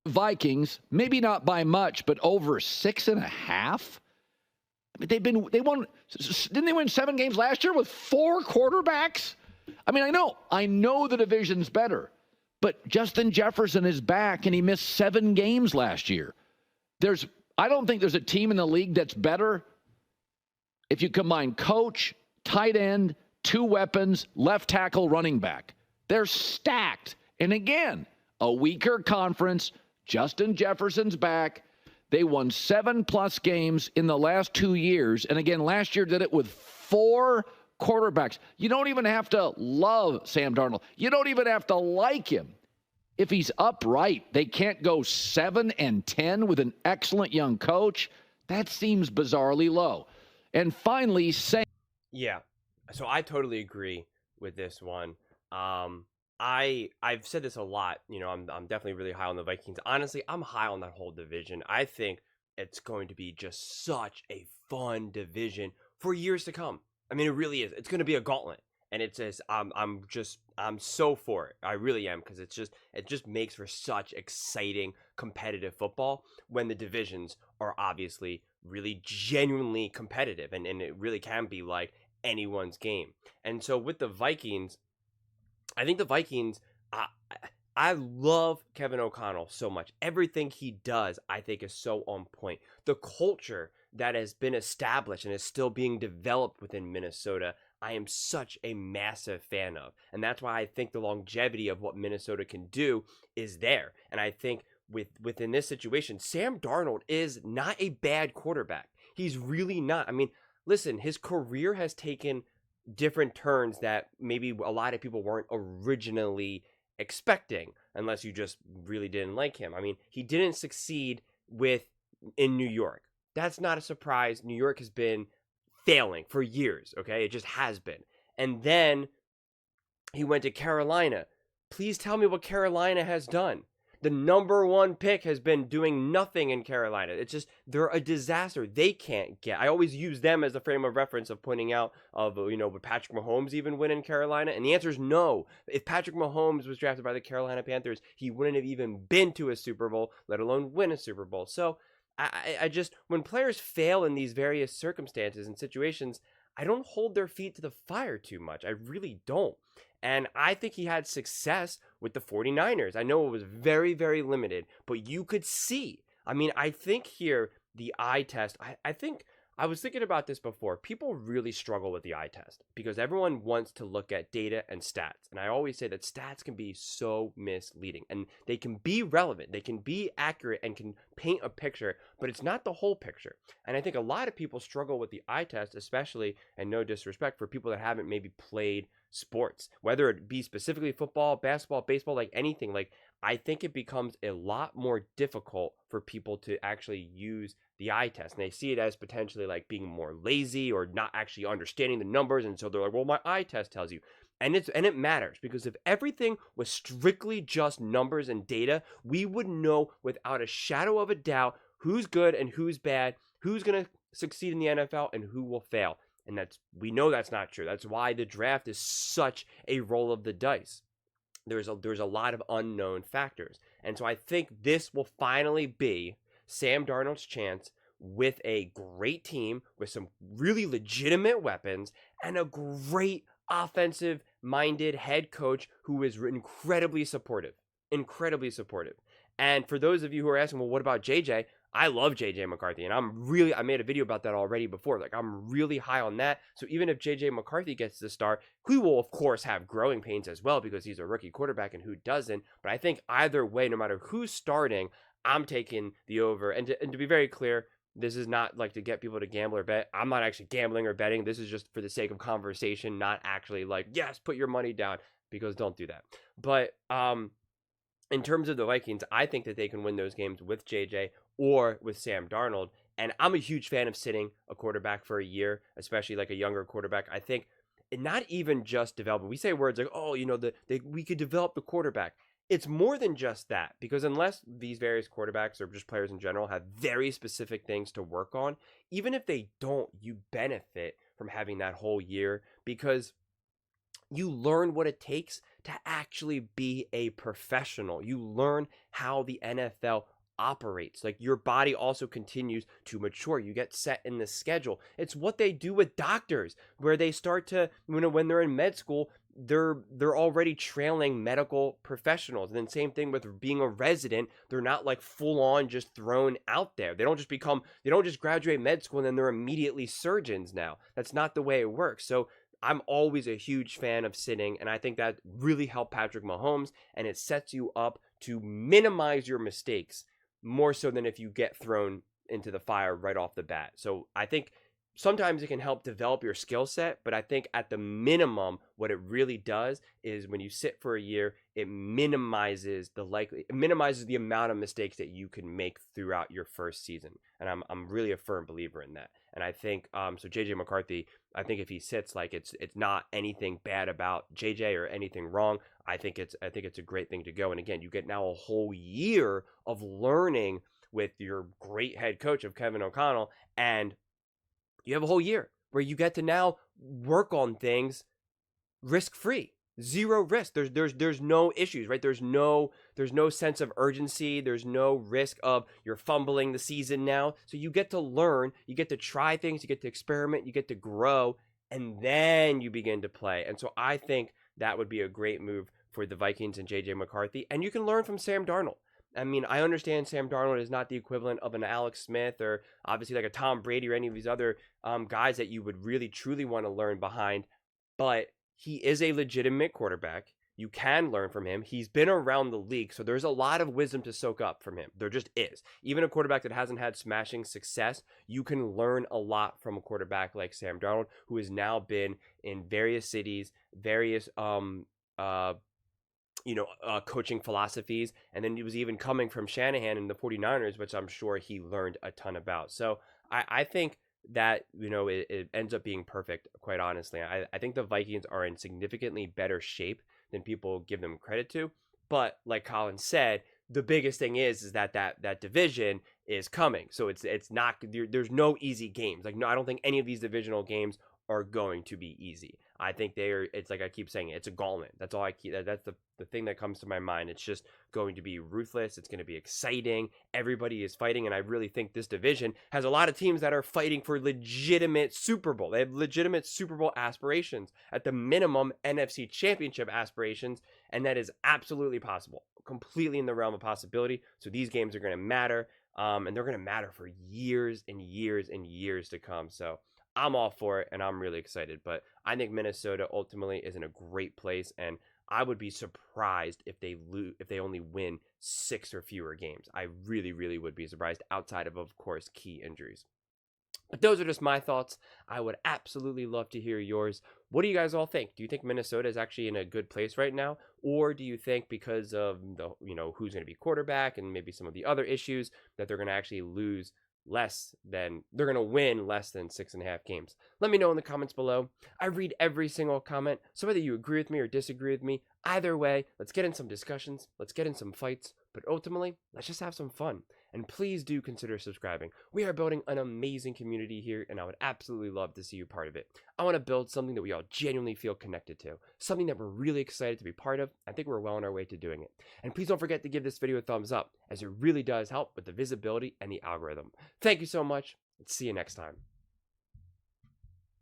Vikings, maybe not by much, but over 6.5. I mean, didn't they win 7 games last year with 4 quarterbacks? I mean, I know the division's better, but Justin Jefferson is back and he missed 7 games last year. I don't think there's a team in the league that's better if you combine coach, tight end, 2 weapons, left tackle, running back. They're stacked. And again, a weaker conference. Justin Jefferson's back. They won 7+ games in the last 2 years. And again, last year did it with 4 quarterbacks. You don't even have to love Sam Darnold. You don't even have to like him. If he's upright, they can't go 7-10 with an excellent young coach. That seems bizarrely low. And finally, Yeah, so I totally agree with this one. I've said this a lot. I'm definitely really high on the Vikings. Honestly, I'm high on that whole division. I think it's going to be just such a fun division for years to come. I mean, it really is. It's going to be a gauntlet, and it's just I'm so for it. I really am, because it just makes for such exciting competitive football when the divisions are obviously really genuinely competitive, and it really can be like anyone's game. And so with the Vikings, I think the Vikings, I love Kevin O'Connell so much. Everything he does, I think, is so on point. The culture that has been established and is still being developed within Minnesota, I am such a massive fan of. And that's why I think the longevity of what Minnesota can do is there. And I think within this situation, Sam Darnold is not a bad quarterback. He's really not. I mean, listen, his career has taken different turns that maybe a lot of people weren't originally expecting, unless you just really didn't like him. I mean, he didn't succeed in New York. That's not a surprise. New York has been failing for years, okay? It just has been. And then he went to Carolina. Please tell me what Carolina has done. The number 1 pick has been doing nothing in Carolina. It's just, they're a disaster. They can't get. I always use them as a frame of reference of pointing out would Patrick Mahomes even win in Carolina? And the answer is no. If Patrick Mahomes was drafted by the Carolina Panthers, he wouldn't have even been to a Super Bowl, let alone win a Super Bowl. So I just, when players fail in these various circumstances and situations, I don't hold their feet to the fire too much. I really don't. And I think he had success with the 49ers. I know it was very, very limited, but you could see. I mean, I think here, the eye test, I think, I was thinking about this before. People really struggle with the eye test because everyone wants to look at data and stats. And I always say that stats can be so misleading, and they can be relevant. They can be accurate and can paint a picture, but it's not the whole picture. And I think a lot of people struggle with the eye test, especially, and no disrespect, for people that haven't maybe played sports, whether it be specifically football, basketball, baseball, like anything. Like, I think it becomes a lot more difficult for people to actually use the eye test, and they see it as potentially like being more lazy or not actually understanding the numbers. And so they're like, well, my eye test tells you. And it matters, because if everything was strictly just numbers and data, we would know without a shadow of a doubt who's good and who's bad, who's going to succeed in the NFL and who will fail. And we know that's not true. That's why the draft is such a roll of the dice. There's a lot of unknown factors. And so I think this will finally be Sam Darnold's chance with a great team, with some really legitimate weapons, and a great offensive-minded head coach who is incredibly supportive. Incredibly supportive. And for those of you who are asking, well, what about JJ? I love JJ McCarthy, and I made a video about that already before. Like, I'm really high on that. So even if JJ McCarthy gets the start, he will, of course, have growing pains as well, because he's a rookie quarterback, and who doesn't? But I think either way, no matter who's starting, I'm taking the over. And to be very clear, this is not like to get people to gamble or bet. I'm not actually gambling or betting. This is just for the sake of conversation, not actually like, yes, put your money down, because don't do that. But in terms of the Vikings, I think that they can win those games with JJ or with Sam Darnold. And I'm a huge fan of sitting a quarterback for a year, especially like a younger quarterback. I think, and not even just development. We say words like, oh, we could develop the quarterback. It's more than just that, because unless these various quarterbacks or just players in general have very specific things to work on, even if they don't, you benefit from having that whole year, because you learn what it takes to actually be a professional. You learn how the NFL operates. Like, your body also continues to mature. You get set in the schedule. It's what they do with doctors, where they start to, when they're in med school, they're already trailing medical professionals. And then same thing with being a resident. They're not like full on just thrown out there. They don't just graduate med school and then they're immediately surgeons now. That's not the way it works. So I'm always a huge fan of sitting, and I think that really helped Patrick Mahomes, and it sets you up to minimize your mistakes more so than if you get thrown into the fire right off the bat. So I think sometimes it can help develop your skill set, but I think at the minimum, what it really does is when you sit for a year, it minimizes the amount of mistakes that you can make throughout your first season. And I'm really a firm believer in that. And I think so JJ McCarthy, I think if he sits, like, it's not anything bad about JJ or anything wrong. I think it's a great thing to go. And again, you get now a whole year of learning with your great head coach of Kevin O'Connell, and you have a whole year where you get to now work on things risk-free. Zero risk. There's no issues, right? There's no sense of urgency. There's no risk of you're fumbling the season now. So you get to learn, you get to try things, you get to experiment, you get to grow, and then you begin to play. And so I think that would be a great move for the Vikings and JJ McCarthy. And you can learn from Sam Darnold. I mean, I understand Sam Darnold is not the equivalent of an Alex Smith or obviously like a Tom Brady or any of these other guys that you would really truly want to learn behind, but he is a legitimate quarterback. You can learn from him. He's been around the league, so there's a lot of wisdom to soak up from him. There just is. Even a quarterback that hasn't had smashing success, you can learn a lot from a quarterback like Sam Darnold, who has now been in various cities, various coaching philosophies. And then he was even coming from Shanahan in the 49ers, which I'm sure he learned a ton about. So I think that, it ends up being perfect, quite honestly. I think the Vikings are in significantly better shape than people give them credit to. But like Colin said, the biggest thing is that division is coming. So it's not, there's no easy games. Like, no, I don't think any of these divisional games are going to be easy. I think it's like I keep saying, it's a gauntlet. That's all that's the thing that comes to my mind. It's just going to be ruthless. It's going to be exciting. Everybody is fighting. And I really think this division has a lot of teams that are fighting for legitimate Super Bowl. They have legitimate Super Bowl aspirations, at the minimum NFC Championship aspirations. And that is absolutely possible, completely in the realm of possibility. So these games are going to matter. And they're going to matter for years and years and years to come. So I'm all for it, and I'm really excited. But I think Minnesota ultimately is in a great place, and I would be surprised if they only win 6 or fewer games. I really, really would be surprised, outside of course, key injuries. But those are just my thoughts. I would absolutely love to hear yours. What do you guys all think? Do you think Minnesota is actually in a good place right now? Or do you think because of the, who's going to be quarterback and maybe some of the other issues, that they're going to actually they're going to win less than 6.5 games? Let me know in the comments below. I read every single comment, so whether you agree with me or disagree with me, either way, let's get in some discussions, let's get in some fights, but ultimately, let's just have some fun. And please do consider subscribing. We are building an amazing community here, and I would absolutely love to see you part of it. I want to build something that we all genuinely feel connected to, something that we're really excited to be part of. I think we're well on our way to doing it. And please don't forget to give this video a thumbs up, as it really does help with the visibility and the algorithm. Thank you so much, and see you next time.